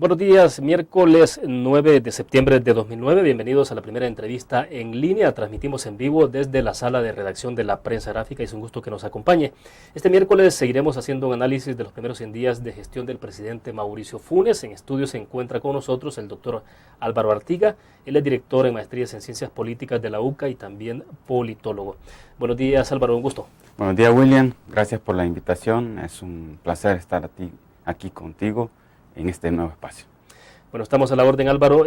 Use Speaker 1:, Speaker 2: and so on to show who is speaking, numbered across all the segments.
Speaker 1: Buenos días, miércoles 9 de septiembre de 2009. Bienvenidos a la primera entrevista en línea. Transmitimos en vivo desde la sala de redacción de la prensa gráfica y es un gusto que nos acompañe. Este miércoles seguiremos haciendo un análisis de los primeros 100 días de gestión del presidente Mauricio Funes. En estudio se encuentra con nosotros el doctor Álvaro Artiga. Él es director en maestrías en ciencias políticas de la UCA y también politólogo. Buenos días, Álvaro, un gusto.
Speaker 2: Buenos días, William. Gracias por la invitación. Es un placer estar aquí contigo en este nuevo espacio.
Speaker 1: Bueno, estamos a la orden, Álvaro.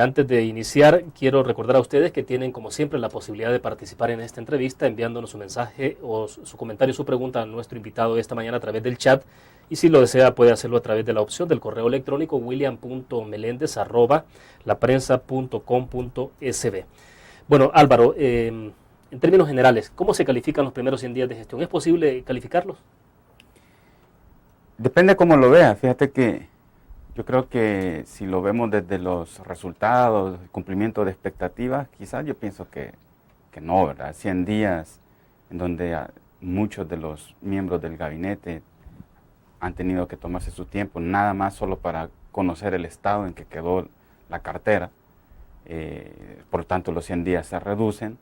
Speaker 1: Antes de iniciar, quiero recordar a ustedes que tienen, como siempre, la posibilidad de participar en esta entrevista enviándonos su mensaje o su comentario, su pregunta a nuestro invitado esta mañana a través del chat. Y si lo desea, puede hacerlo a través de la opción del correo electrónico william.melendez@laprensa.com.sb. Bueno, Álvaro, en términos generales, ¿cómo se califican los primeros 100 días de gestión? ¿Es posible calificarlos?
Speaker 2: Depende cómo lo veas. Fíjate que yo creo que si lo vemos desde los resultados, el cumplimiento de expectativas, quizás yo pienso que no, ¿verdad? 100 días en donde muchos de los miembros del gabinete han tenido que tomarse su tiempo, nada más solo para conocer el estado en que quedó la cartera. Por tanto, los 100 días se reducen.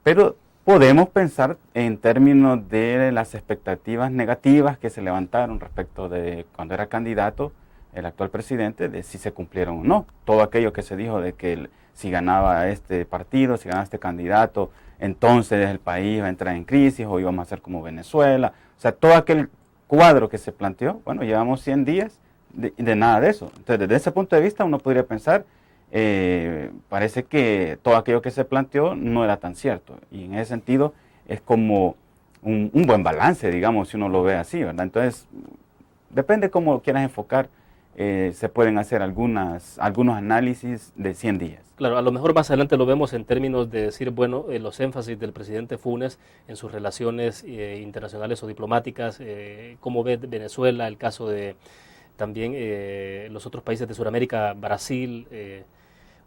Speaker 2: Pero podemos pensar en términos de las expectativas negativas que se levantaron respecto de cuando era candidato el actual presidente, de si se cumplieron o no. Todo aquello que se dijo de que si ganaba este partido, si ganaba este candidato, entonces el país va a entrar en crisis o íbamos a ser como Venezuela. O sea, todo aquel cuadro que se planteó, bueno, llevamos 100 días de nada de eso. Entonces, desde ese punto de vista uno podría pensar, parece que todo aquello que se planteó no era tan cierto. Y en ese sentido es como un buen balance, digamos, si uno lo ve así, ¿verdad? Entonces, depende cómo quieras enfocar. Se pueden hacer algunos análisis de 100 días.
Speaker 1: Claro, a lo mejor más adelante lo vemos en términos de decir, bueno, los énfasis del presidente Funes en sus relaciones internacionales o diplomáticas, cómo ve Venezuela, el caso de también los otros países de Sudamérica, Brasil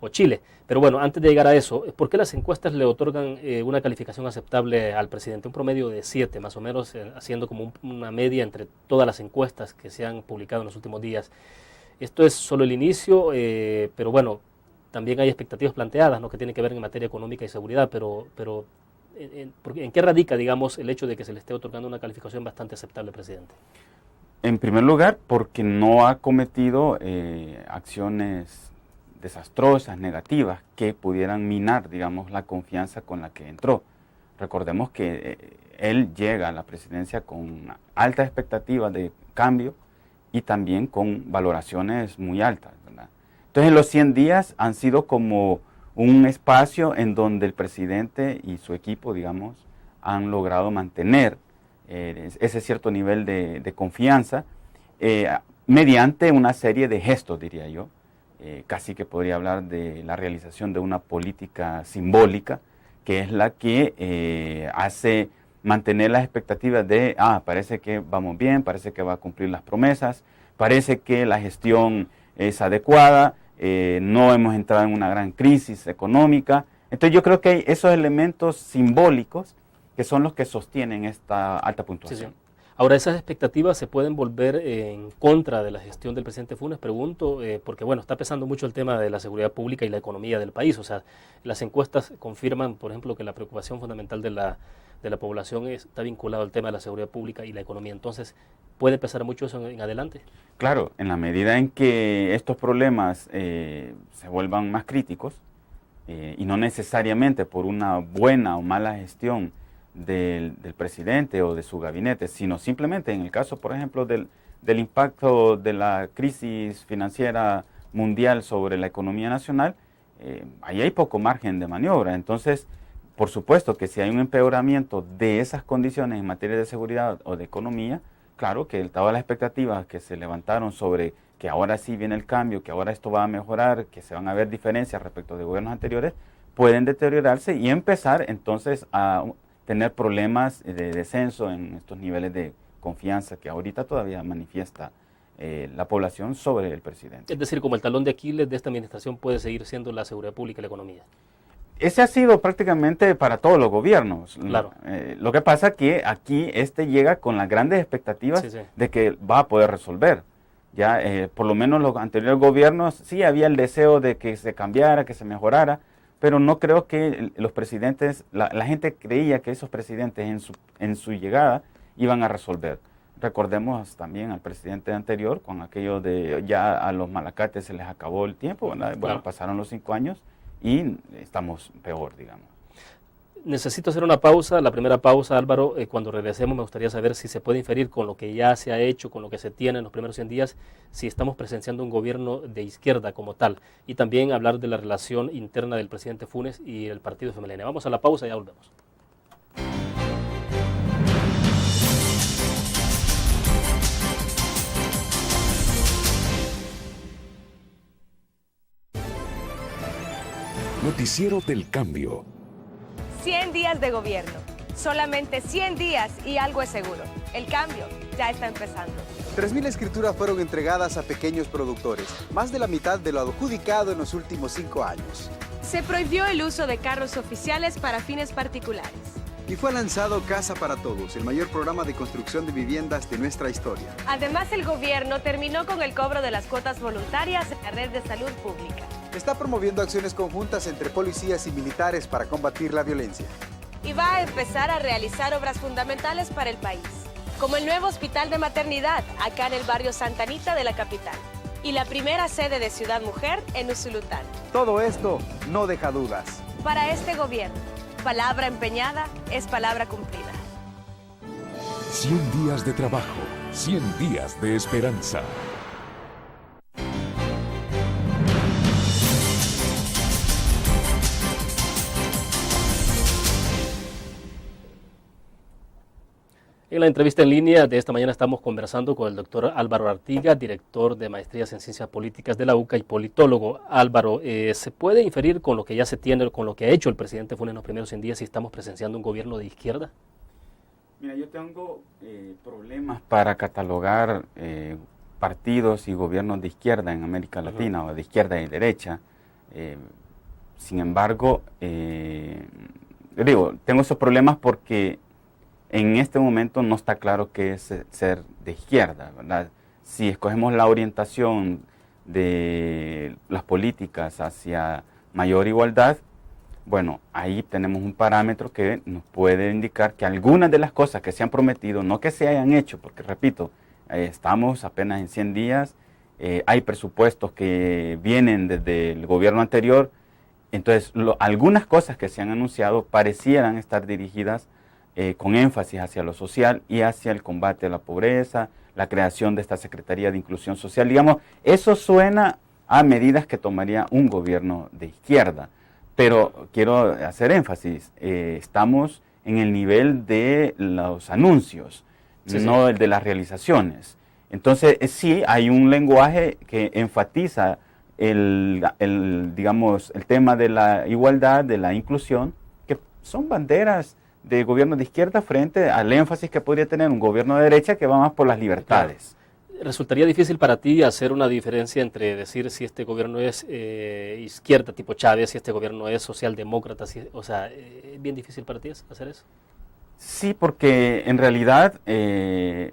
Speaker 1: o Chile. Pero bueno, antes de llegar a eso, ¿por qué las encuestas le otorgan una calificación aceptable al presidente? Un promedio de 7, más o menos, haciendo como una media entre todas las encuestas que se han publicado en los últimos días. Esto es solo el inicio, pero bueno, también hay expectativas planteadas, ¿no?, que tienen que ver en materia económica y seguridad, pero ¿en qué radica, digamos, el hecho de que se le esté otorgando una calificación bastante aceptable al presidente?
Speaker 2: En primer lugar, porque no ha cometido acciones desastrosas, negativas, que pudieran minar, digamos, la confianza con la que entró. Recordemos que él llega a la presidencia con altas expectativas de cambio y también con valoraciones muy altas, ¿verdad? Entonces, los 100 días han sido como un espacio en donde el presidente y su equipo, digamos, han logrado mantener ese cierto nivel de confianza mediante una serie de gestos, diría yo. Casi que podría hablar de la realización de una política simbólica, que es la que hace mantener las expectativas de, parece que vamos bien, parece que va a cumplir las promesas, parece que la gestión es adecuada, no hemos entrado en una gran crisis económica. Entonces yo creo que hay esos elementos simbólicos que son los que sostienen esta alta puntuación.
Speaker 1: Sí, sí. Ahora, ¿esas expectativas se pueden volver en contra de la gestión del presidente Funes? Pregunto, porque bueno, está pesando mucho el tema de la seguridad pública y la economía del país. O sea, las encuestas confirman, por ejemplo, que la preocupación fundamental de la población está vinculada al tema de la seguridad pública y la economía. Entonces, ¿puede pesar mucho eso en adelante?
Speaker 2: Claro, en la medida en que estos problemas se vuelvan más críticos, y no necesariamente por una buena o mala gestión del presidente o de su gabinete, sino simplemente en el caso, por ejemplo, del impacto de la crisis financiera mundial sobre la economía nacional, ahí hay poco margen de maniobra. Entonces, por supuesto que si hay un empeoramiento de esas condiciones en materia de seguridad o de economía, claro que todas las expectativas que se levantaron sobre que ahora sí viene el cambio, que ahora esto va a mejorar, que se van a ver diferencias respecto de gobiernos anteriores, pueden deteriorarse y empezar entonces a tener problemas de descenso en estos niveles de confianza que ahorita todavía manifiesta la población sobre el presidente.
Speaker 1: Es decir, como el talón de Aquiles de esta administración puede seguir siendo la seguridad pública y la economía.
Speaker 2: Ese ha sido prácticamente para todos los gobiernos.
Speaker 1: Claro.
Speaker 2: Lo que pasa es que aquí llega con las grandes expectativas de que va a poder resolver. Ya, por lo menos los anteriores gobiernos sí había el deseo de que se cambiara, que se mejorara, pero no creo que los presidentes, la gente creía que esos presidentes en su llegada iban a resolver. Recordemos también al presidente anterior, con aquello de ya a los malacates se les acabó el tiempo, ¿verdad? Bueno,
Speaker 1: Claro.
Speaker 2: pasaron los 5 años y estamos peor, digamos.
Speaker 1: Necesito hacer una pausa, la primera pausa, Álvaro. Cuando regresemos me gustaría saber si se puede inferir con lo que ya se ha hecho, con lo que se tiene en los primeros 100 días, si estamos presenciando un gobierno de izquierda como tal. Y también hablar de la relación interna del presidente Funes y el partido FMLN. Vamos a la pausa y ya volvemos.
Speaker 3: Noticiero del Cambio.
Speaker 4: 100 días de gobierno, solamente 100 días y algo es seguro. El cambio ya está empezando.
Speaker 5: 3.000 escrituras fueron entregadas a pequeños productores, más de la mitad de lo adjudicado en los últimos 5 años.
Speaker 4: Se prohibió el uso de carros oficiales para fines particulares.
Speaker 5: Y fue lanzado Casa para Todos, el mayor programa de construcción de viviendas de nuestra historia.
Speaker 4: Además, el gobierno terminó con el cobro de las cuotas voluntarias en la red de salud pública.
Speaker 5: Está promoviendo acciones conjuntas entre policías y militares para combatir la violencia.
Speaker 4: Y va a empezar a realizar obras fundamentales para el país, como el nuevo hospital de maternidad acá en el barrio Santa Anita de la capital y la primera sede de Ciudad Mujer en Usulután.
Speaker 5: Todo esto no deja dudas.
Speaker 4: Para este gobierno, palabra empeñada es palabra cumplida.
Speaker 3: 100 días de trabajo, 100 días de esperanza.
Speaker 1: En la entrevista en línea de esta mañana estamos conversando con el doctor Álvaro Artiga, director de Maestrías en Ciencias Políticas de la UCA y politólogo. Álvaro, ¿se puede inferir con lo que ya se tiene, con lo que ha hecho el presidente Funes en los primeros 100 días, si estamos presenciando un gobierno de izquierda?
Speaker 2: Mira, yo tengo problemas para catalogar partidos y gobiernos de izquierda en América Latina, o de izquierda y derecha. Sin embargo, tengo esos problemas porque en este momento no está claro qué es ser de izquierda, ¿verdad? Si escogemos la orientación de las políticas hacia mayor igualdad, bueno, ahí tenemos un parámetro que nos puede indicar que algunas de las cosas que se han prometido, no que se hayan hecho, porque repito, estamos apenas en 100 días, hay presupuestos que vienen desde el gobierno anterior, entonces algunas cosas que se han anunciado parecieran estar dirigidas con énfasis hacia lo social y hacia el combate a la pobreza, la creación de esta Secretaría de Inclusión Social. Digamos, eso suena a medidas que tomaría un gobierno de izquierda. Pero quiero hacer énfasis, estamos en el nivel de los anuncios, no el de las realizaciones. Entonces, sí, hay un lenguaje que enfatiza digamos, el tema de la igualdad, de la inclusión, que son banderas de gobierno de izquierda frente al énfasis que podría tener un gobierno de derecha que va más por las libertades.
Speaker 1: Claro. ¿Resultaría difícil para ti hacer una diferencia entre decir si este gobierno es izquierda tipo Chávez, si este gobierno es socialdemócrata? O sea, ¿es bien difícil para ti hacer eso?
Speaker 2: Sí, porque en realidad el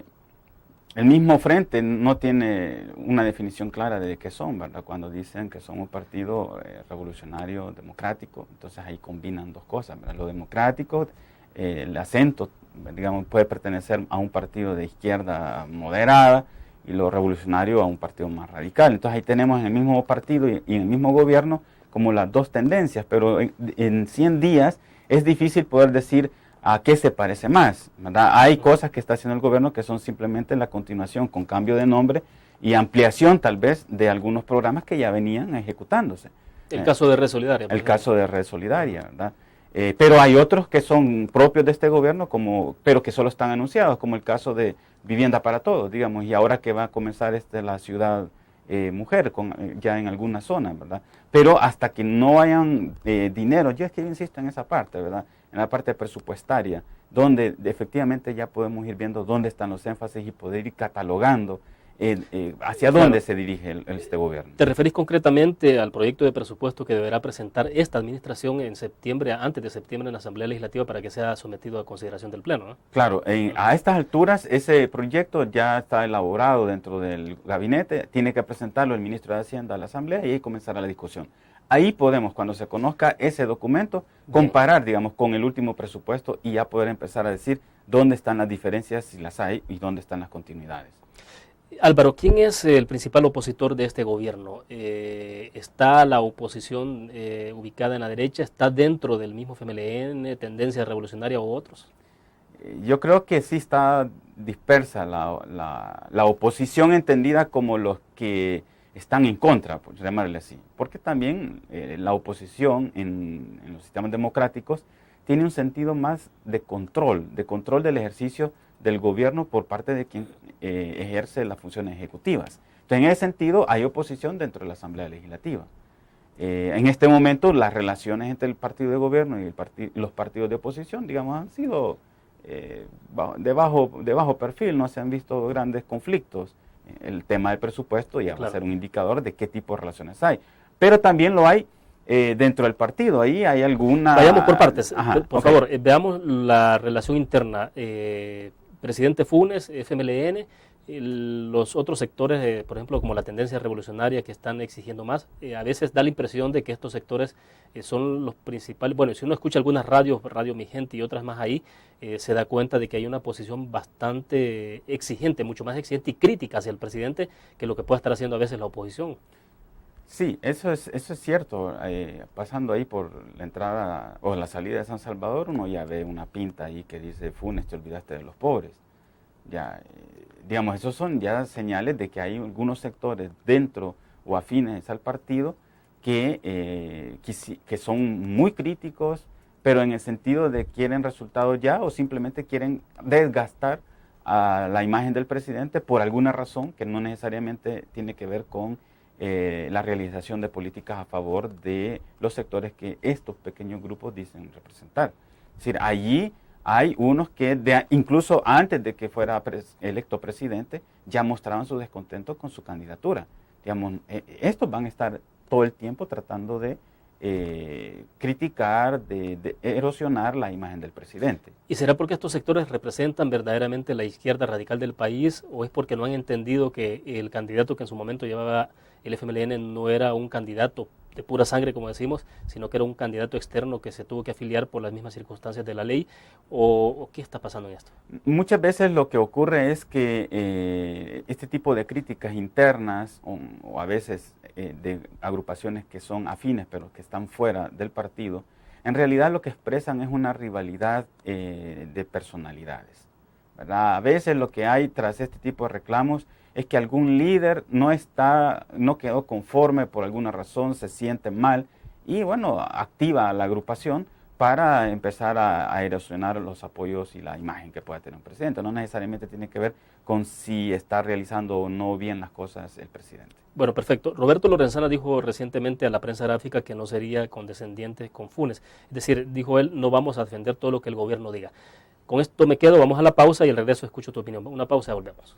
Speaker 2: mismo frente no tiene una definición clara de qué son, ¿verdad? Cuando dicen que son un partido revolucionario democrático, entonces ahí combinan dos cosas, ¿verdad? Lo democrático, el acento, digamos, puede pertenecer a un partido de izquierda moderada y lo revolucionario a un partido más radical. Entonces ahí tenemos en el mismo partido y en el mismo gobierno como las dos tendencias, pero en 100 días es difícil poder decir a qué se parece más, ¿verdad? Hay cosas que está haciendo el gobierno que son simplemente la continuación con cambio de nombre y ampliación tal vez de algunos programas que ya venían ejecutándose.
Speaker 1: El caso de Red Solidaria.
Speaker 2: El caso de Red Solidaria, ¿verdad? Pero hay otros que son propios de este gobierno, pero que solo están anunciados, como el caso de Vivienda para Todos, digamos, y ahora que va a comenzar la ciudad mujer ya en algunas zonas, ¿verdad? Pero hasta que no hayan dinero, yo es que insisto en esa parte, ¿verdad? En la parte presupuestaria, donde efectivamente ya podemos ir viendo dónde están los énfasis y poder ir catalogando hacia dónde se dirige este gobierno.
Speaker 1: ¿Te referís concretamente al proyecto de presupuesto que deberá presentar esta administración en septiembre, antes de septiembre, en la Asamblea Legislativa para que sea sometido a consideración del Pleno, ¿no?
Speaker 2: Claro, a estas alturas ese proyecto ya está elaborado dentro del gabinete, tiene que presentarlo el ministro de Hacienda a la Asamblea y ahí comenzará la discusión. Ahí podemos, cuando se conozca ese documento, comparar, digamos, con el último presupuesto y ya poder empezar a decir dónde están las diferencias, si las hay, y dónde están las continuidades.
Speaker 1: Álvaro, ¿quién es el principal opositor de este gobierno? ¿Está la oposición ubicada en la derecha? ¿Está dentro del mismo FMLN, Tendencia Revolucionaria u otros?
Speaker 2: Yo creo que sí está dispersa la oposición, entendida como los que están en contra, por llamarle así. Porque también la oposición en los sistemas democráticos tiene un sentido más de control del ejercicio del gobierno por parte de quien ejerce las funciones ejecutivas. Entonces, en ese sentido, hay oposición dentro de la Asamblea Legislativa. En este momento, las relaciones entre el partido de gobierno y los partidos de oposición, digamos, han sido de bajo perfil, no se han visto grandes conflictos. El tema del presupuesto ya va a ser un indicador de qué tipo de relaciones hay. Pero también lo hay dentro del partido, ahí hay alguna...
Speaker 1: Vayamos por partes. Por favor, veamos la relación interna. Presidente Funes, FMLN, los otros sectores, por ejemplo, como la Tendencia Revolucionaria, que están exigiendo más, a veces da la impresión de que estos sectores son los principales. Bueno, si uno escucha algunas radios, Radio Mi Gente y otras más ahí, se da cuenta de que hay una posición bastante exigente, mucho más exigente y crítica hacia el presidente que lo que pueda estar haciendo a veces la oposición.
Speaker 2: Sí, eso es cierto. Pasando ahí por la entrada o la salida de San Salvador, uno ya ve una pinta ahí que dice: Funes, te olvidaste de los pobres. Ya, digamos, esos son ya señales de que hay algunos sectores dentro o afines al partido que son muy críticos, pero en el sentido de quieren resultados ya, o simplemente quieren desgastar a la imagen del presidente por alguna razón que no necesariamente tiene que ver con la realización de políticas a favor de los sectores que estos pequeños grupos dicen representar. Es decir, allí hay unos que incluso antes de que fuera electo presidente ya mostraban su descontento con su candidatura. Digamos, estos van a estar todo el tiempo tratando de criticar, de erosionar la imagen del presidente.
Speaker 1: ¿Y será porque estos sectores representan verdaderamente la izquierda radical del país, o es porque no han entendido que el candidato que en su momento llevaba el FMLN no era un candidato de pura sangre, como decimos, sino que era un candidato externo que se tuvo que afiliar por las mismas circunstancias de la ley? ¿O qué está pasando en esto?
Speaker 2: Muchas veces lo que ocurre es que este tipo de críticas internas o a veces de agrupaciones que son afines pero que están fuera del partido, en realidad lo que expresan es una rivalidad de personalidades, ¿verdad? A veces lo que hay tras este tipo de reclamos es que algún líder no quedó conforme por alguna razón, se siente mal y bueno, activa a la agrupación para empezar a erosionar los apoyos y la imagen que pueda tener un presidente. No necesariamente tiene que ver con si está realizando o no bien las cosas el presidente.
Speaker 1: Bueno, perfecto. Roberto Lorenzana dijo recientemente a la prensa gráfica que no sería condescendiente con Funes. Es decir, dijo él, no vamos a defender todo lo que el gobierno diga. Con esto me quedo, vamos a la pausa y al regreso escucho tu opinión. Una pausa y volvemos.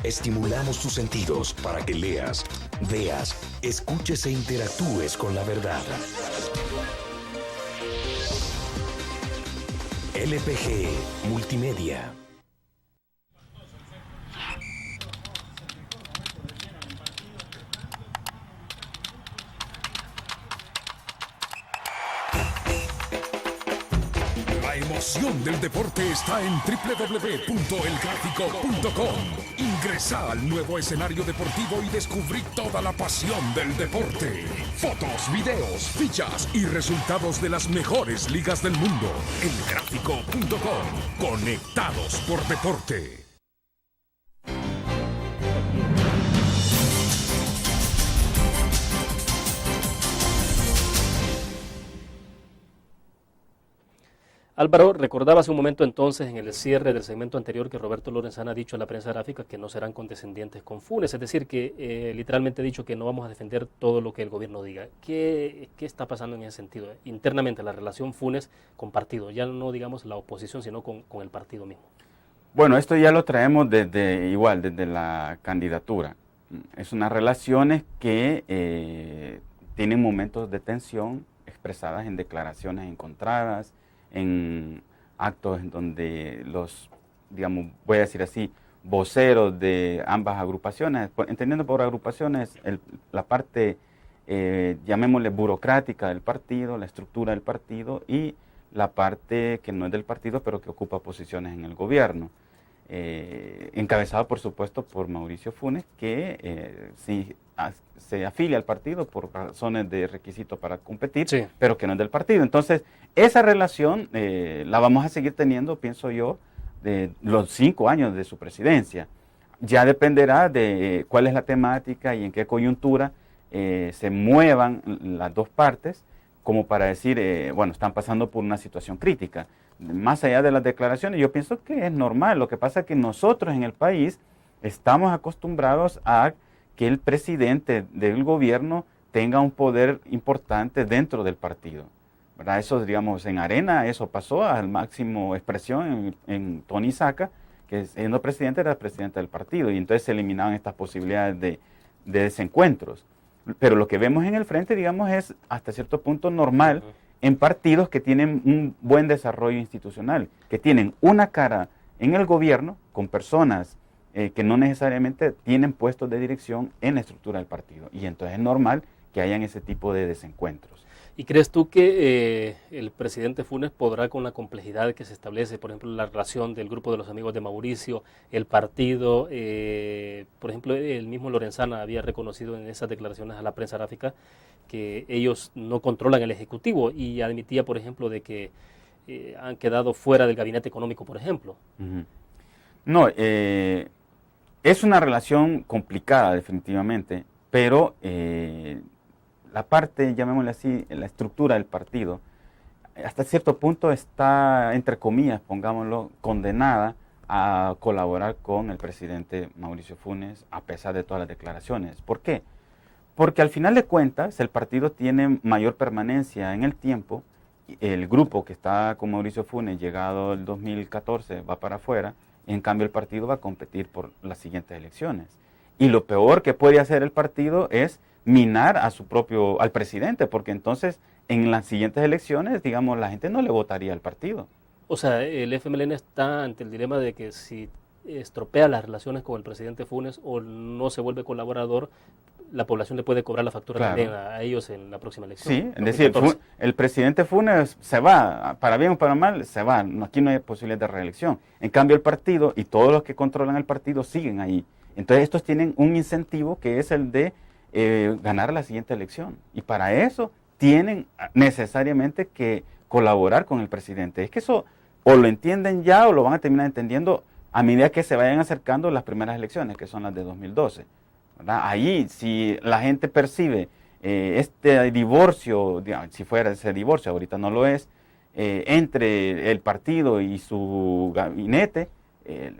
Speaker 3: Estimulamos tus sentidos para que leas, veas, escuches e interactúes con la verdad. LPG Multimedia. La emoción del deporte está en www.elgráfico.com. Ingresa al nuevo escenario deportivo y descubrí toda la pasión del deporte. Fotos, videos, fichas y resultados de las mejores ligas del mundo. Elgráfico.com. Conectados por deporte.
Speaker 1: Álvaro, recordaba hace un momento entonces en el cierre del segmento anterior que Roberto Lorenzana ha dicho a la prensa gráfica que no serán condescendientes con Funes, es decir, que literalmente ha dicho que no vamos a defender todo lo que el gobierno diga. ¿Qué está pasando en ese sentido? Internamente la relación Funes con partido, ya no digamos la oposición, sino con el partido mismo.
Speaker 2: Bueno, esto ya lo traemos desde la candidatura. Es unas relaciones que tienen momentos de tensión expresadas en declaraciones encontradas, en actos en donde los, digamos, voy a decir así, voceros de ambas agrupaciones, entendiendo por agrupaciones la parte, llamémosle burocrática del partido, la estructura del partido y la parte que no es del partido pero que ocupa posiciones en el gobierno. Encabezado por supuesto por Mauricio Funes, que se afilia al partido por razones de requisito para competir, sí, pero que no es del partido. Entonces, esa relación la vamos a seguir teniendo, pienso yo, de los 5 años de su presidencia. Ya dependerá de cuál es la temática y en qué coyuntura se muevan las dos partes, como para decir, bueno, están pasando por una situación crítica. Más allá de las declaraciones, yo pienso que es normal. Lo que pasa es que nosotros en el país estamos acostumbrados a que el presidente del gobierno tenga un poder importante dentro del partido, ¿verdad? Eso, digamos, en Arena, eso pasó al máximo expresión en Tony Saca, que siendo presidente era presidente del partido, y entonces se eliminaban estas posibilidades de desencuentros. Pero lo que vemos en el frente, digamos, es hasta cierto punto normal en partidos que tienen un buen desarrollo institucional, que tienen una cara en el gobierno con personas que no necesariamente tienen puestos de dirección en la estructura del partido. Y entonces es normal que hayan ese tipo de desencuentros.
Speaker 1: ¿Y crees tú que el presidente Funes podrá, con la complejidad que se establece, por ejemplo, la relación del grupo de los amigos de Mauricio, el partido, por ejemplo, el mismo Lorenzana había reconocido en esas declaraciones a la prensa gráfica que ellos no controlan el Ejecutivo y admitía, por ejemplo, de que han quedado fuera del gabinete económico, por ejemplo?
Speaker 2: No, es una relación complicada definitivamente, pero la parte, llamémosle así, la estructura del partido, hasta cierto punto está, entre comillas, pongámoslo, condenada a colaborar con el presidente Mauricio Funes, a pesar de todas las declaraciones. ¿Por qué? Porque al final de cuentas, el partido tiene mayor permanencia en el tiempo. El grupo que está con Mauricio Funes, llegado el 2014, va para afuera. En cambio, el partido va a competir por las siguientes elecciones. Y lo peor que puede hacer el partido es minar al presidente, porque entonces en las siguientes elecciones, digamos, la gente no le votaría al partido.
Speaker 1: O sea, el FMLN está ante el dilema de que si estropea las relaciones con el presidente Funes o no se vuelve colaborador, la población le puede cobrar la factura, claro, también a ellos en la próxima elección.
Speaker 2: Sí, es decir, el presidente Funes se va, para bien o para mal, se va. Aquí no hay posibilidad de reelección. En cambio, el partido y todos los que controlan el partido siguen ahí. Entonces, estos tienen un incentivo que es el de ganar la siguiente elección. Y para eso tienen necesariamente que colaborar con el presidente. Es que eso o lo entienden ya o lo van a terminar entendiendo a medida que se vayan acercando las primeras elecciones, que son las de 2012. ¿Verdad? Ahí, si la gente percibe este divorcio, digamos, si fuera ese divorcio, ahorita no lo es, entre el partido y su gabinete,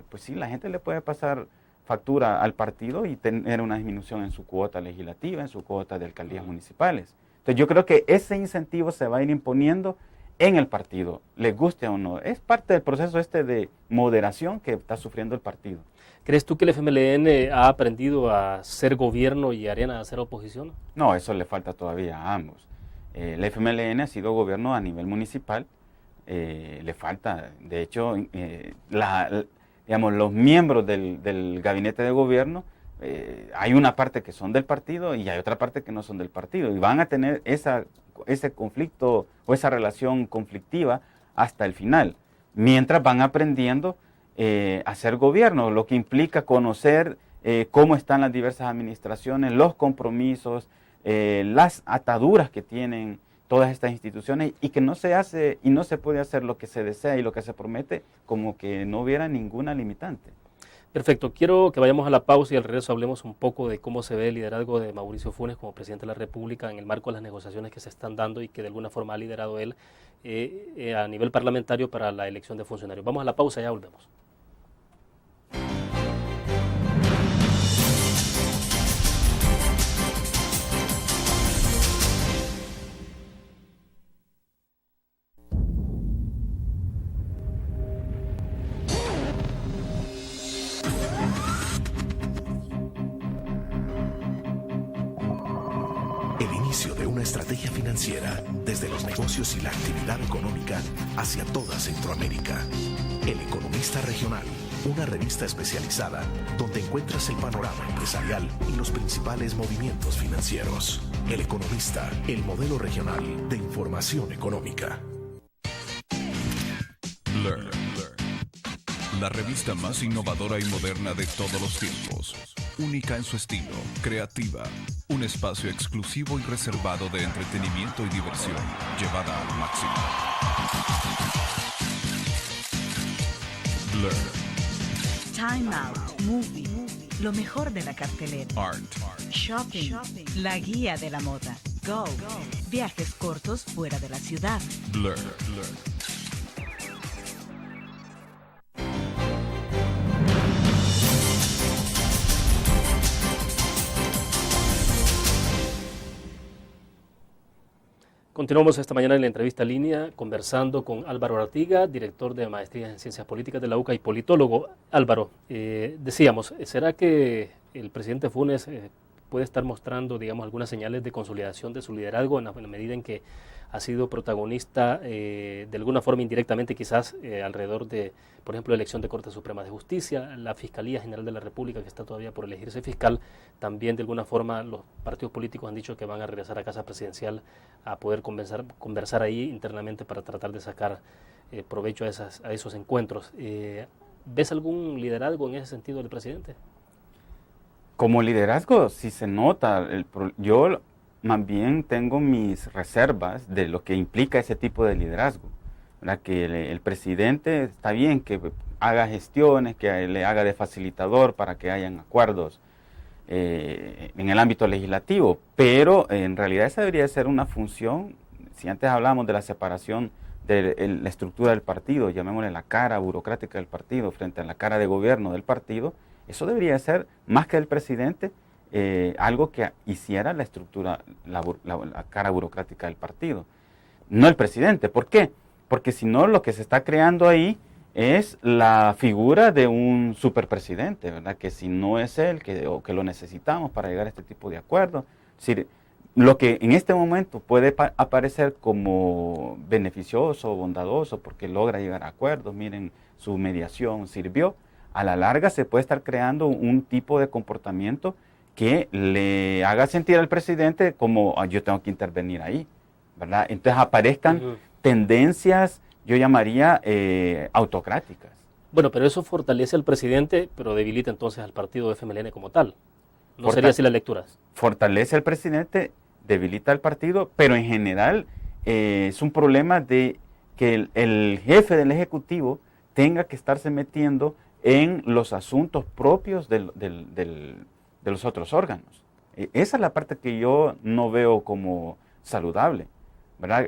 Speaker 2: pues sí, la gente le puede pasar factura al partido y tener una disminución en su cuota legislativa, en su cuota de alcaldías municipales. Entonces yo creo que ese incentivo se va a ir imponiendo en el partido, les guste o no. Es parte del proceso de moderación que está sufriendo el partido.
Speaker 1: ¿Crees tú que el FMLN ha aprendido a ser gobierno y Arena a ser oposición?
Speaker 2: No, eso le falta todavía a ambos. El FMLN ha sido gobierno a nivel municipal, le falta, de hecho, digamos, los miembros del gabinete de gobierno, hay una parte que son del partido y hay otra parte que no son del partido, y van a tener ese conflicto o esa relación conflictiva hasta el final, mientras van aprendiendo a hacer gobierno, lo que implica conocer cómo están las diversas administraciones, los compromisos, las ataduras que tienen todas estas instituciones y que no se hace y no se puede hacer lo que se desea y lo que se promete como que no hubiera ninguna limitante.
Speaker 1: Perfecto, quiero que vayamos a la pausa y al regreso hablemos un poco de cómo se ve el liderazgo de Mauricio Funes como presidente de la República en el marco de las negociaciones que se están dando y que de alguna forma ha liderado él a nivel parlamentario para la elección de funcionarios. Vamos a la pausa y ya volvemos.
Speaker 6: El inicio de una estrategia financiera desde los negocios y la actividad económica hacia toda Centroamérica. El Economista Regional, una revista especializada donde encuentras el panorama empresarial y los principales movimientos financieros. El Economista, el modelo regional de información económica.
Speaker 7: Learn. La revista más innovadora y moderna de todos los tiempos. Única en su estilo, creativa. Un espacio exclusivo y reservado de entretenimiento y diversión, llevada al máximo. Learn.
Speaker 8: Time Out, Movie, lo mejor de la cartelera.
Speaker 7: Art.
Speaker 8: Shopping, la guía de la moda. Go, viajes cortos fuera de la ciudad.
Speaker 7: Blur.
Speaker 1: Continuamos esta mañana en la entrevista en línea conversando con Álvaro Artiga, director de Maestrías en Ciencias Políticas de la UCA y politólogo. Álvaro, decíamos, ¿será que el presidente Funes puede estar mostrando, digamos, algunas señales de consolidación de su liderazgo en la medida en que ha sido protagonista de alguna forma indirectamente quizás alrededor de, por ejemplo, la elección de Corte Suprema de Justicia, la Fiscalía General de la República que está todavía por elegirse fiscal? También de alguna forma los partidos políticos han dicho que van a regresar a casa presidencial a poder conversar ahí internamente para tratar de sacar provecho a esos encuentros. ¿Ves algún liderazgo en ese sentido del presidente?
Speaker 2: Como liderazgo sí se nota. Yo más bien tengo mis reservas de lo que implica ese tipo de liderazgo, ¿verdad? Que el presidente está bien que haga gestiones, que le haga de facilitador para que hayan acuerdos en el ámbito legislativo, pero en realidad esa debería ser una función. Si antes hablábamos de la separación de la estructura del partido, llamémosle la cara burocrática del partido frente a la cara de gobierno del partido, eso debería ser, más que el presidente, algo que hiciera la estructura, la cara burocrática del partido, no el presidente. ¿Por qué? Porque si no, lo que se está creando ahí es la figura de un superpresidente, ¿verdad? Que si no es él, o que lo necesitamos para llegar a este tipo de acuerdos. Es decir, lo que en este momento puede aparecer como beneficioso o bondadoso porque logra llegar a acuerdos, miren, su mediación sirvió, a la larga se puede estar creando un tipo de comportamiento que le haga sentir al presidente como yo tengo que intervenir ahí, ¿verdad? Entonces aparezcan tendencias, yo llamaría autocráticas.
Speaker 1: Bueno, pero eso fortalece al presidente, pero debilita entonces al partido FMLN como tal. ¿No sería así la lectura?
Speaker 2: Fortalece al presidente, debilita al partido, pero en general es un problema de que el jefe del Ejecutivo tenga que estarse metiendo en los asuntos propios de los otros órganos. Esa es la parte que yo no veo como saludable, ¿verdad?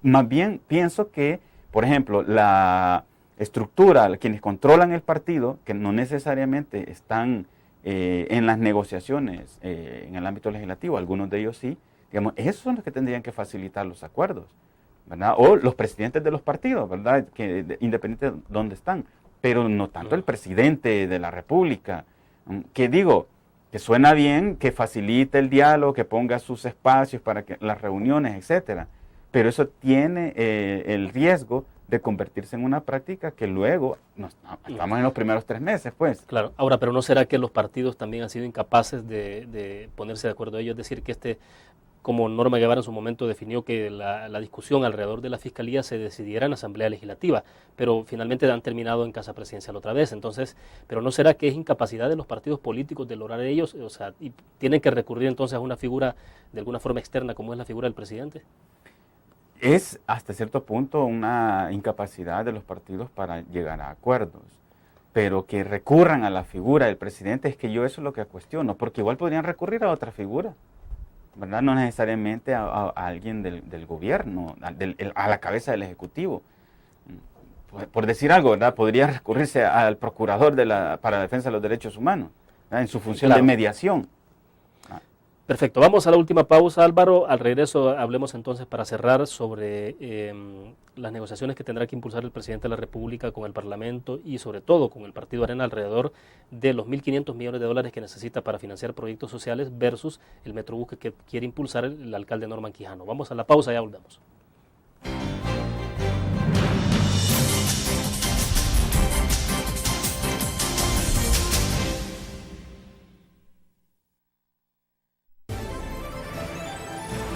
Speaker 2: Más bien pienso que, por ejemplo, la estructura, quienes controlan el partido, que no necesariamente están en las negociaciones en el ámbito legislativo, algunos de ellos sí, digamos, esos son los que tendrían que facilitar los acuerdos, ¿verdad? O los presidentes de los partidos, ¿verdad? Que independiente de dónde están, pero no tanto el presidente de la República, que digo, que suena bien, que facilite el diálogo, que ponga sus espacios para que las reuniones, etcétera, pero eso tiene el riesgo de convertirse en una práctica que luego, estamos en los primeros 3 meses, pues.
Speaker 1: Claro, ahora, pero ¿no será que los partidos también han sido incapaces de ponerse de acuerdo a ello? Es decir, que como Norma Guevara en su momento definió que la discusión alrededor de la Fiscalía se decidiera en la Asamblea Legislativa, pero finalmente han terminado en Casa Presidencial otra vez. Entonces, ¿pero no será que es incapacidad de los partidos políticos de lograr ellos? O sea, y tienen que recurrir entonces a una figura de alguna forma externa como es la figura del presidente.
Speaker 2: Es hasta cierto punto una incapacidad de los partidos para llegar a acuerdos. pero que recurran a la figura del presidente, es que yo eso es lo que cuestiono, porque igual podrían recurrir a otra figura, ¿verdad? No necesariamente a alguien del gobierno, a la cabeza del Ejecutivo. Por decir algo, ¿verdad? Podría recurrirse al procurador para la defensa de los derechos humanos, ¿verdad? En su función de mediación.
Speaker 1: Perfecto, vamos a la última pausa, Álvaro. Al regreso hablemos entonces, para cerrar, sobre las negociaciones que tendrá que impulsar el presidente de la República con el Parlamento y sobre todo con el Partido Arena alrededor de los 1.500 millones de dólares que necesita para financiar proyectos sociales versus el Metrobús que quiere impulsar el alcalde Norman Quijano. Vamos a la pausa y ya volvemos.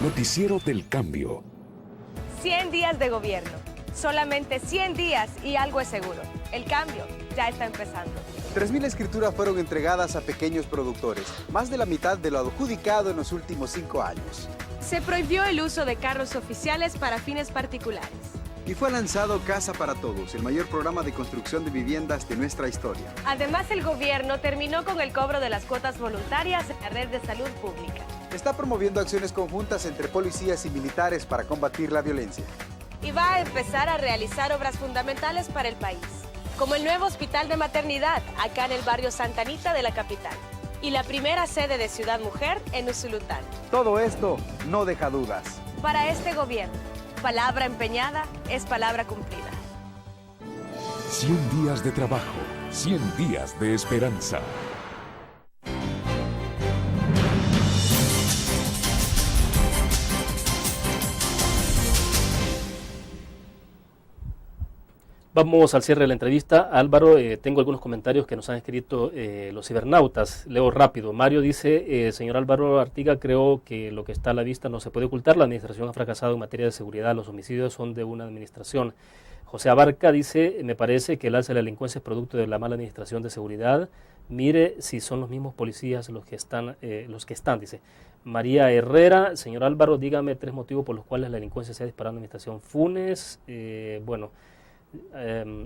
Speaker 3: Noticiero del Cambio.
Speaker 4: 100 días de gobierno. Solamente 100 días y algo es seguro. El cambio ya está empezando.
Speaker 5: 3.000 escrituras fueron entregadas a pequeños productores, más de la mitad de lo adjudicado en los últimos 5 años.
Speaker 4: Se prohibió el uso de carros oficiales para fines particulares.
Speaker 5: Y fue lanzado Casa para Todos, el mayor programa de construcción de viviendas de nuestra historia.
Speaker 4: Además, el gobierno terminó con el cobro de las cuotas voluntarias en la red de salud pública.
Speaker 5: Está promoviendo acciones conjuntas entre policías y militares para combatir la violencia.
Speaker 4: Y va a empezar a realizar obras fundamentales para el país, como el nuevo hospital de maternidad acá en el barrio Santa Anita de la capital y la primera sede de Ciudad Mujer en Usulután.
Speaker 5: Todo esto no deja dudas.
Speaker 4: Para este gobierno, palabra empeñada es palabra cumplida.
Speaker 3: 100 días de trabajo, 100 días de esperanza.
Speaker 1: Vamos al cierre de la entrevista. Álvaro, tengo algunos comentarios que nos han escrito los cibernautas. Leo rápido. Mario dice, señor Álvaro Artiga, creo que lo que está a la vista no se puede ocultar. La administración ha fracasado en materia de seguridad. Los homicidios son de una administración. José Abarca dice, me parece que el alza de la delincuencia es producto de la mala administración de seguridad. Mire si son los mismos policías los que están, dice. María Herrera, señor Álvaro, dígame 3 motivos por los cuales la delincuencia se ha disparado en la administración Funes.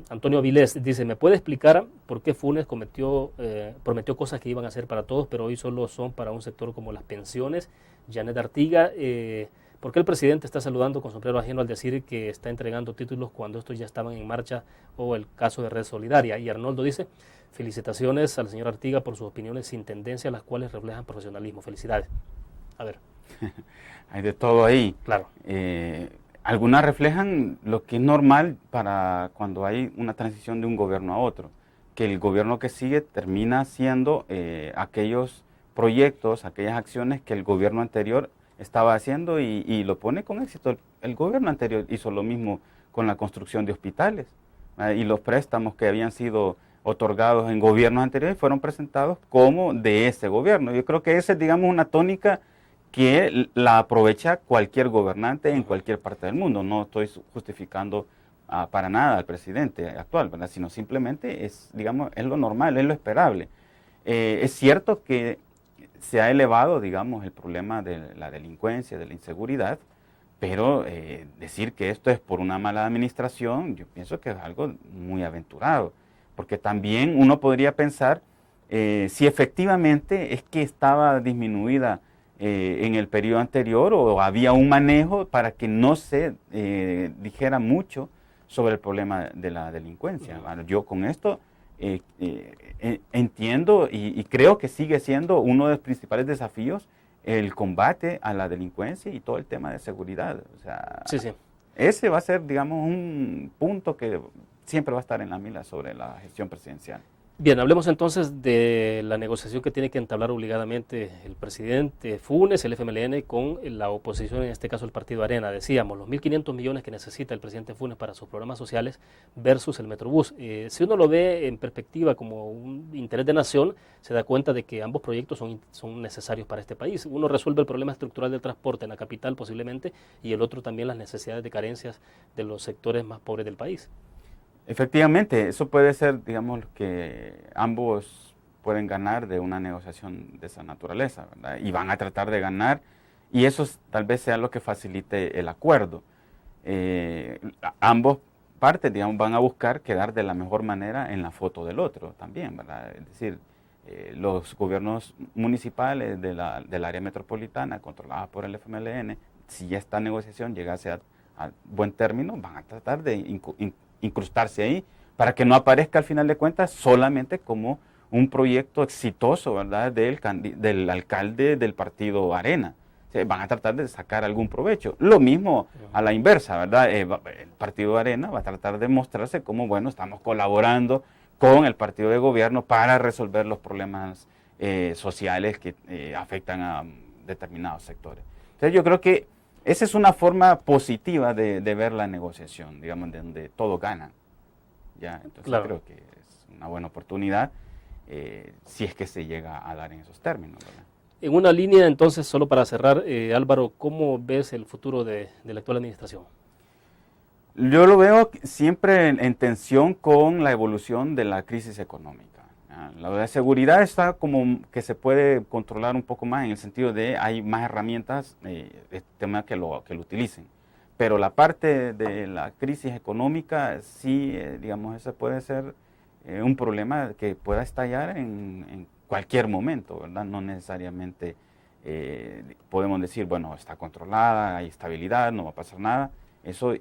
Speaker 1: Antonio Avilés dice, ¿me puede explicar por qué Funes prometió cosas que iban a hacer para todos, pero hoy solo son para un sector como las pensiones? Janet Artiga, ¿por qué el presidente está saludando con sombrero ajeno al decir que está entregando títulos cuando estos ya estaban en marcha, o el caso de Red Solidaria? Y Arnoldo dice, felicitaciones al señor Artiga por sus opiniones sin tendencia, las cuales reflejan profesionalismo. Felicidades. A ver.
Speaker 2: Hay de todo ahí.
Speaker 1: Claro.
Speaker 2: Algunas reflejan lo que es normal para cuando hay una transición de un gobierno a otro, que el gobierno que sigue termina haciendo aquellos proyectos, aquellas acciones que el gobierno anterior estaba haciendo y lo pone con éxito. El gobierno anterior hizo lo mismo con la construcción de hospitales y los préstamos que habían sido otorgados en gobiernos anteriores fueron presentados como de ese gobierno. Yo creo que esa es, digamos, una tónica que la aprovecha cualquier gobernante en cualquier parte del mundo. No estoy justificando para nada al presidente actual, ¿verdad? Sino simplemente es, digamos, es lo normal, es lo esperable. Es cierto que se ha elevado, digamos, el problema de la delincuencia, de la inseguridad, pero decir que esto es por una mala administración, yo pienso que es algo muy aventurado, porque también uno podría pensar si efectivamente es que estaba disminuida en el periodo anterior o había un manejo para que no se dijera mucho sobre el problema de la delincuencia. Bueno, yo con esto entiendo y creo que sigue siendo uno de los principales desafíos el combate a la delincuencia y todo el tema de seguridad. O sea,
Speaker 1: sí.
Speaker 2: Ese va a ser, digamos, un punto que siempre va a estar en la mira sobre la gestión presidencial.
Speaker 1: Bien, hablemos entonces de la negociación que tiene que entablar obligadamente el presidente Funes, el FMLN, con la oposición, en este caso el Partido Arena. Decíamos, los 1.500 millones que necesita el presidente Funes para sus programas sociales versus el Metrobús. Si uno lo ve en perspectiva como un interés de nación, se da cuenta de que ambos proyectos son necesarios para este país. Uno resuelve el problema estructural del transporte en la capital posiblemente, y el otro también las necesidades de carencias de los sectores más pobres del país.
Speaker 2: Efectivamente, eso puede ser, digamos, que ambos pueden ganar de una negociación de esa naturaleza, ¿verdad? Y van a tratar de ganar, y eso tal vez sea lo que facilite el acuerdo. Ambos partes, digamos, van a buscar quedar de la mejor manera en la foto del otro también, ¿verdad? Es decir, los gobiernos municipales del área metropolitana, controladas por el FMLN, si esta negociación llegase a buen término, van a tratar de incrustarse ahí para que no aparezca al final de cuentas solamente como un proyecto exitoso, ¿verdad?, del alcalde del partido Arena. O sea, van a tratar de sacar algún provecho. Lo mismo a la inversa, ¿verdad? El partido Arena va a tratar de mostrarse como, bueno, estamos colaborando con el partido de gobierno para resolver los problemas sociales que afectan a determinados sectores. Entonces yo creo que esa es una forma positiva de ver la negociación, digamos, donde todos ganan. ¿Ya? Entonces claro, creo que es una buena oportunidad si es que se llega a dar en esos términos, ¿verdad?
Speaker 1: En una línea, entonces, solo para cerrar, Álvaro, ¿cómo ves el futuro de la actual administración?
Speaker 2: Yo lo veo siempre en tensión con la evolución de la crisis económica. La de seguridad está como que se puede controlar un poco más en el sentido de hay más herramientas tema que lo utilicen. Pero la parte de la crisis económica sí, digamos, ese puede ser un problema que pueda estallar en cualquier momento, ¿verdad? No necesariamente podemos decir, bueno, está controlada, hay estabilidad, no va a pasar nada. Eso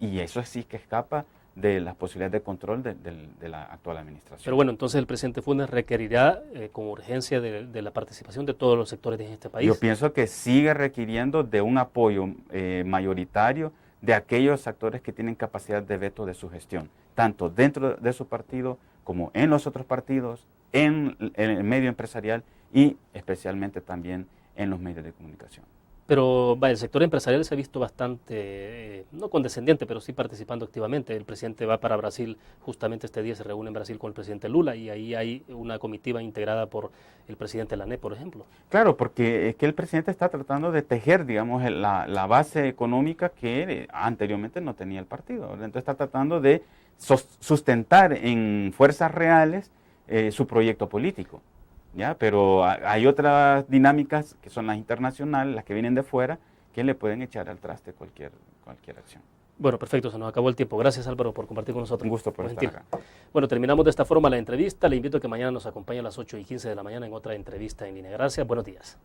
Speaker 2: sí que escapa de las posibilidades de control de la actual administración.
Speaker 1: Pero bueno, entonces el presidente Funes requerirá con urgencia de la participación de todos los sectores de este país.
Speaker 2: Yo pienso que sigue requiriendo de un apoyo mayoritario de aquellos actores que tienen capacidad de veto de su gestión, tanto dentro de su partido como en los otros partidos, en el medio empresarial y especialmente también en los medios de comunicación.
Speaker 1: Pero el sector empresarial se ha visto bastante, no condescendiente, pero sí participando activamente. El presidente va para Brasil, justamente este día se reúne en Brasil con el presidente Lula y ahí hay una comitiva integrada por el presidente Lané, por ejemplo.
Speaker 2: Claro, porque es que el presidente está tratando de tejer, digamos, la base económica que anteriormente no tenía el partido. Entonces está tratando de sustentar en fuerzas reales su proyecto político. ¿Ya? Pero hay otras dinámicas que son las internacionales, las que vienen de fuera, que le pueden echar al traste cualquier acción.
Speaker 1: Bueno, perfecto, se nos acabó el tiempo. Gracias, Álvaro, por compartir con nosotros.
Speaker 2: Un gusto por estar acá.
Speaker 1: Bueno, terminamos de esta forma la entrevista. Le invito a que mañana nos acompañe a las 8:15 de la mañana en otra entrevista en línea. Gracias, buenos días.